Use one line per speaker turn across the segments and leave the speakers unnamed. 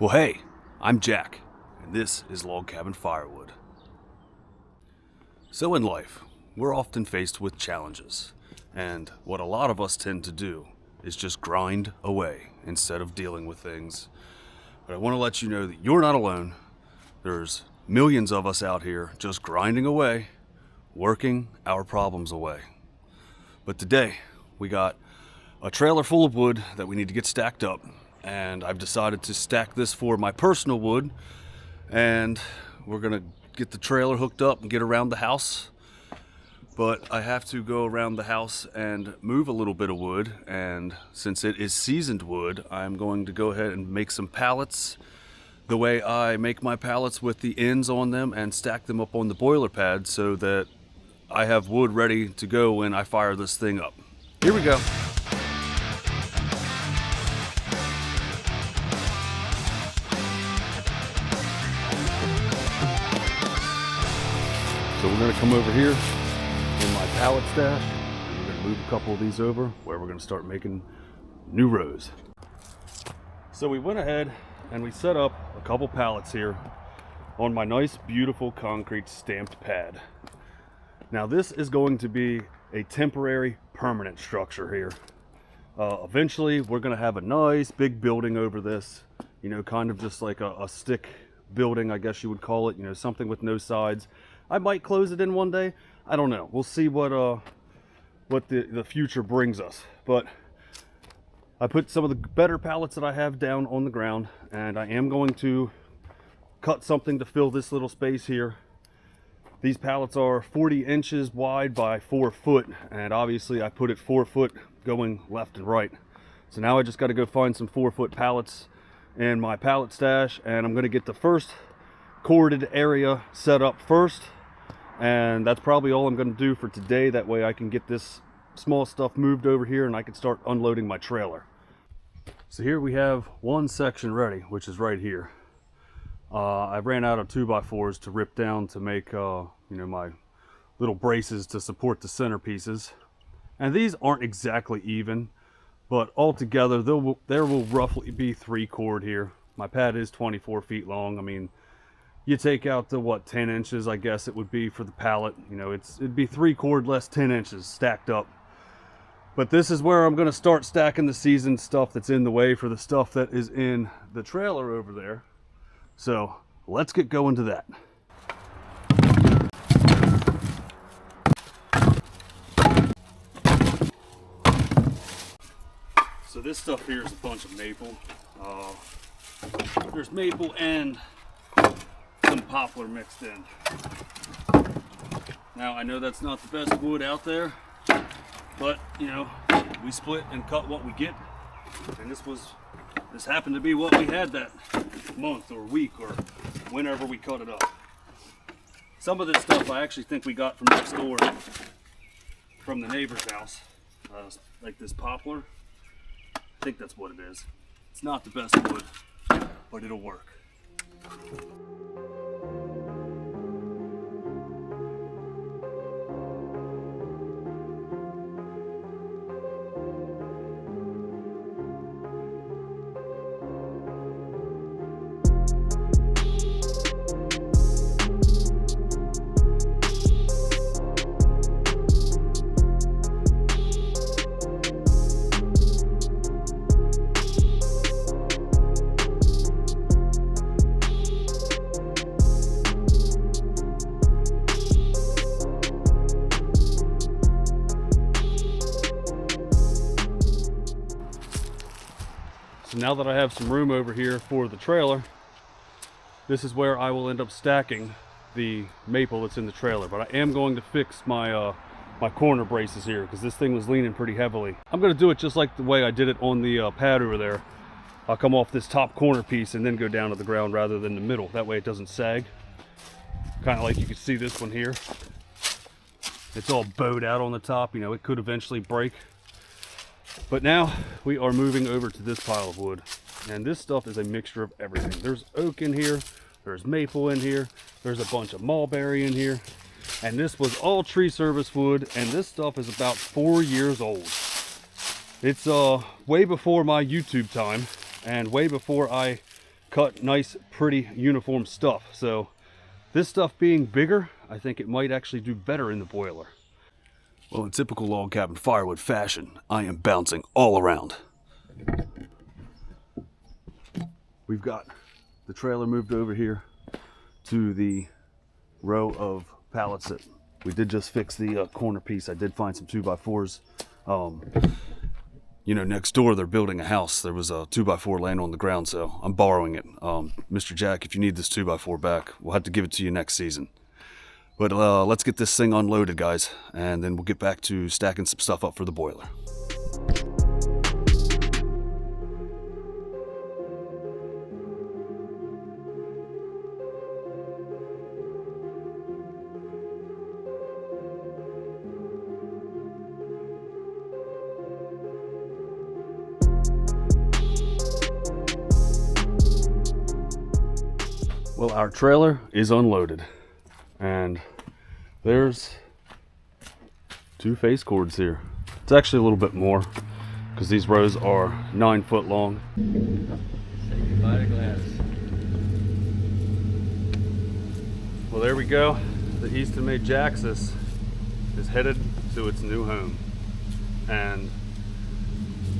Well, hey, I'm Jack, and this is Log Cabin Firewood. So in life, we're often faced with challenges, and what a lot of us tend to do is just grind away instead of dealing with things. But I want to let you know that you're not alone. There's millions of us out here just grinding away, working our problems away. But today, we got a trailer full of wood that we need to get stacked up, and I've decided to stack this for my personal wood, and we're gonna get the trailer hooked up and get around the house. But I have to go around the house and move a little bit of wood, and since it is seasoned wood, I'm going to go ahead and make some pallets the way I make my pallets, with the ends on them, and stack them up on the boiler pad so that I have wood ready to go when I fire this thing up. Here we go. So we're gonna come over here in my pallet stash, and we're gonna move a couple of these over where we're gonna start making new rows. So we went ahead and we set up a couple pallets here on my nice, beautiful concrete stamped pad. Now this is going to be a temporary, permanent structure here. Eventually we're gonna have a nice big building over this, you know, kind of just like a stick building, I guess you would call it, you know, something with no sides. I might close it in one day. I don't know. We'll see what the future brings us. But I put some of the better pallets that I have down on the ground, and I am going to cut something to fill this little space here. These pallets are 40 inches wide by 4 foot, and obviously I put it 4 foot going left and right. So now I just got to go find some 4 foot pallets in my pallet stash, and I'm going to get the first corded area set up first, and that's probably all I'm going to do for today. That way I can get this small stuff moved over here and I can start unloading my trailer. So here we have one section ready, which is right here. I ran out of 2x4s to rip down to make you know, my little braces to support the centerpieces, and these aren't exactly even, but altogether there will roughly be 3 cord here. My pad is 24 feet long. I mean, you take out the, what, 10 inches, I guess it would be for the pallet. You know, it'd be 3 cord less 10 inches stacked up. But this is where I'm going to start stacking the seasoned stuff that's in the way for the stuff that is in the trailer over there. So let's get going to that. So this stuff here is a bunch of maple. There's maple and some poplar mixed in. Now I know that's not the best wood out there, but you know, we split and cut what we get, and this happened to be what we had that month or week or whenever we cut it up. Some of this stuff I actually think we got from next door, from the neighbor's house, like this poplar. I think that's what it is. It's not the best wood, but it'll work. So now that I have some room over here for the trailer, this is where I will end up stacking the maple that's in the trailer. But I am going to fix my my corner braces here, because this thing was leaning pretty heavily. I'm going to do it just like the way I did it on the pad over there. I'll come off this top corner piece and then go down to the ground rather than the middle. That way it doesn't sag. Kind of like you can see this one here. It's all bowed out on the top. You know, it could eventually break. But now we are moving over to this pile of wood, and this stuff is a mixture of everything. There's oak in here, there's maple in here, there's a bunch of mulberry in here, and this was all tree service wood, and this stuff is about 4 years old. It's way before my YouTube time, and way before I cut nice, pretty, uniform stuff. So this stuff being bigger, I think it might actually do better in the boiler. Well, in typical log cabin firewood fashion, I am bouncing all around. We've got the trailer moved over here to the row of pallets that we did just fix the corner piece. I did find some 2x4s. You know, next door they're building a house. There was a 2x4 laying on the ground, so I'm borrowing it. Mr. Jack, if you need this 2x4 back, we'll have to give it to you next season. But let's get this thing unloaded, guys, and then we'll get back to stacking some stuff up for the boiler. Well, our trailer is unloaded, and there's 2 face cords here. It's actually a little bit more because these rows are 9 foot long.
Say goodbye to glass.
Well, there we go. The Eastonmade Axis is headed to its new home, and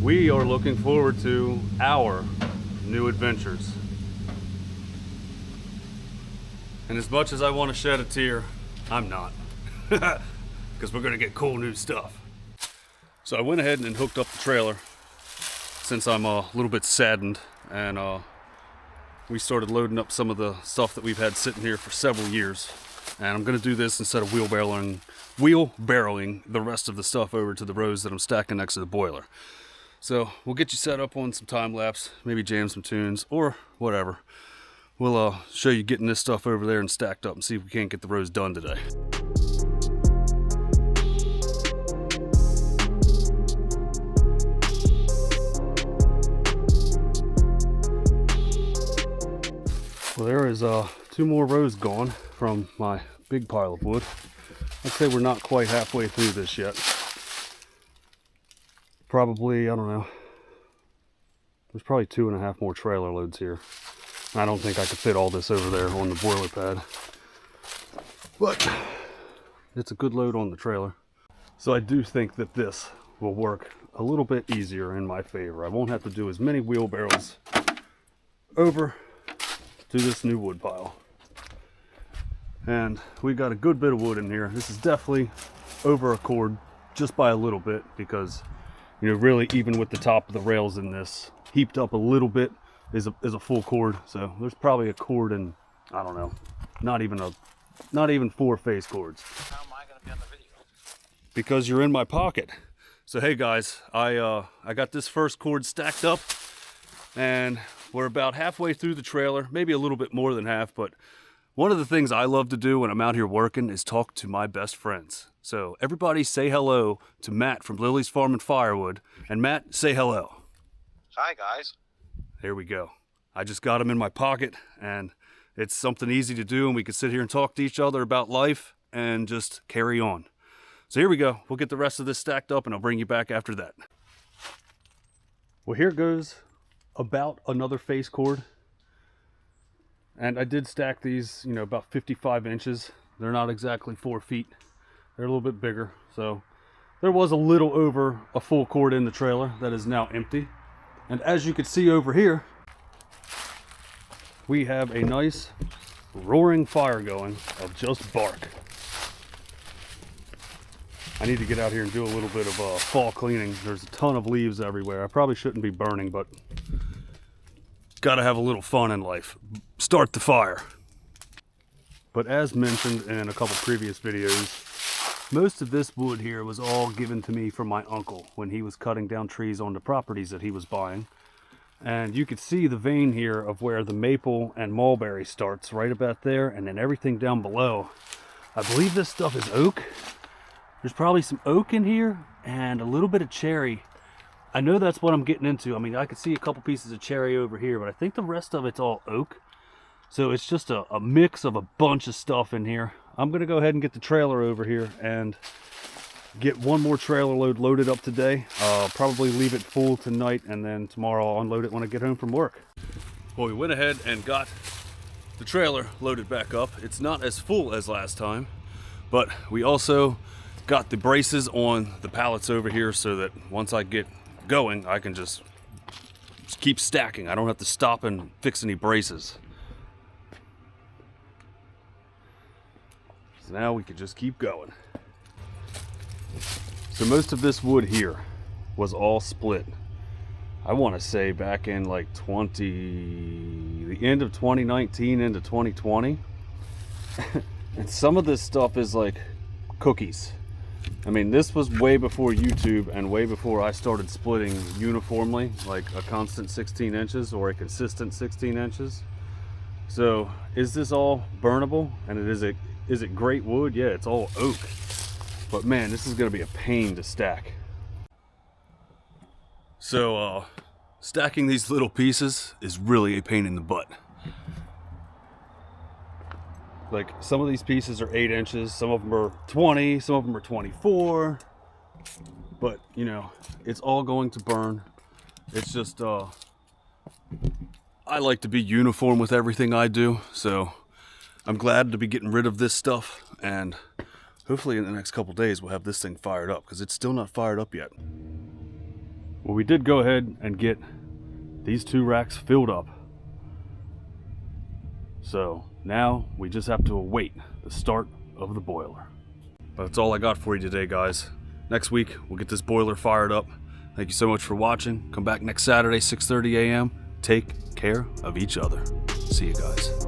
we are looking forward to our new adventures. And as much as I want to shed a tear, I'm not. Because we're going to get cool new stuff. So I went ahead and hooked up the trailer since I'm a little bit saddened. And we started loading up some of the stuff that we've had sitting here for several years. And I'm going to do this instead of wheelbarrowing the rest of the stuff over to the rows that I'm stacking next to the boiler. So we'll get you set up on some time lapse, maybe jam some tunes or whatever. We'll show you getting this stuff over there and stacked up and see if we can't get the rows done today. Well, there is 2 more rows gone from my big pile of wood. I'd say we're not quite halfway through this yet. Probably, I don't know, there's probably 2.5 more trailer loads here. I don't think I could fit all this over there on the boiler pad, but it's a good load on the trailer. So I do think that this will work a little bit easier in my favor. I won't have to do as many wheelbarrows over to this new wood pile. And we've got a good bit of wood in here. This is definitely over a cord just by a little bit because, you know, really even with the top of the rails in this heaped up a little bit is a full cord. So there's probably a cord and I don't know, not even 4 face cords.
How am I going to be on the video?
Because you're in my pocket. So hey guys, I got this first cord stacked up and we're about halfway through the trailer, maybe a little bit more than half, but one of the things I love to do when I'm out here working is talk to my best friends. So everybody say hello to Matt from Lily's Farm and Firewood. And Matt, say hello.
Hi guys.
There we go. I just got him in my pocket and it's something easy to do and we can sit here and talk to each other about life and just carry on. So here we go. We'll get the rest of this stacked up and I'll bring you back after that. Well, here goes about another face cord. And I did stack these, you know, about 55 inches. They're not exactly 4 feet. They're a little bit bigger. So there was a little over a full cord in the trailer that is now empty. And as you can see over here, we have a nice roaring fire going of just bark. I need to get out here and do a little bit of fall cleaning. There's a ton of leaves everywhere. I probably shouldn't be burning, but gotta have a little fun in life. Start the fire. But as mentioned in a couple previous videos, most of this wood here was all given to me from my uncle when he was cutting down trees on the properties that he was buying. And you could see the vein here of where the maple and mulberry starts right about there, and then everything down below. I believe this stuff is oak. There's probably some oak in here and a little bit of cherry. I know that's what I'm getting into. I mean, I could see a couple pieces of cherry over here, but I think the rest of it's all oak. So it's just a mix of a bunch of stuff in here. I'm gonna go ahead and get the trailer over here and get one more trailer load loaded up today. Probably leave it full tonight, and then tomorrow I'll unload it when I get home from work. Well, we went ahead and got the trailer loaded back up. It's not as full as last time, but we also got the braces on the pallets over here so that once I get going, I can just keep stacking. I don't have to stop and fix any braces. So now we can just keep going. So most of this wood here was all split. I want to say back in like the end of 2019 into 2020. And some of this stuff is like cookies. I mean, this was way before YouTube and way before I started splitting uniformly, like a constant 16 inches or a consistent 16 inches. So is this all burnable? And is it great wood? Yeah, it's all oak. But man, this is gonna be a pain to stack. So stacking these little pieces is really a pain in the butt. Like some of these pieces are 8 inches, some of them are 20, some of them are 24. But you know, it's all going to burn. It's just I like to be uniform with everything I do, so I'm glad to be getting rid of this stuff, and hopefully in the next couple days we'll have this thing fired up, because it's still not fired up yet. Well, we did go ahead and get these 2 racks filled up. So now we just have to await the start of the boiler. But that's all I got for you today, guys. Next week we'll get this boiler fired up. Thank you so much for watching. Come back next Saturday, 6:30 a.m. Take care of each other. See you guys.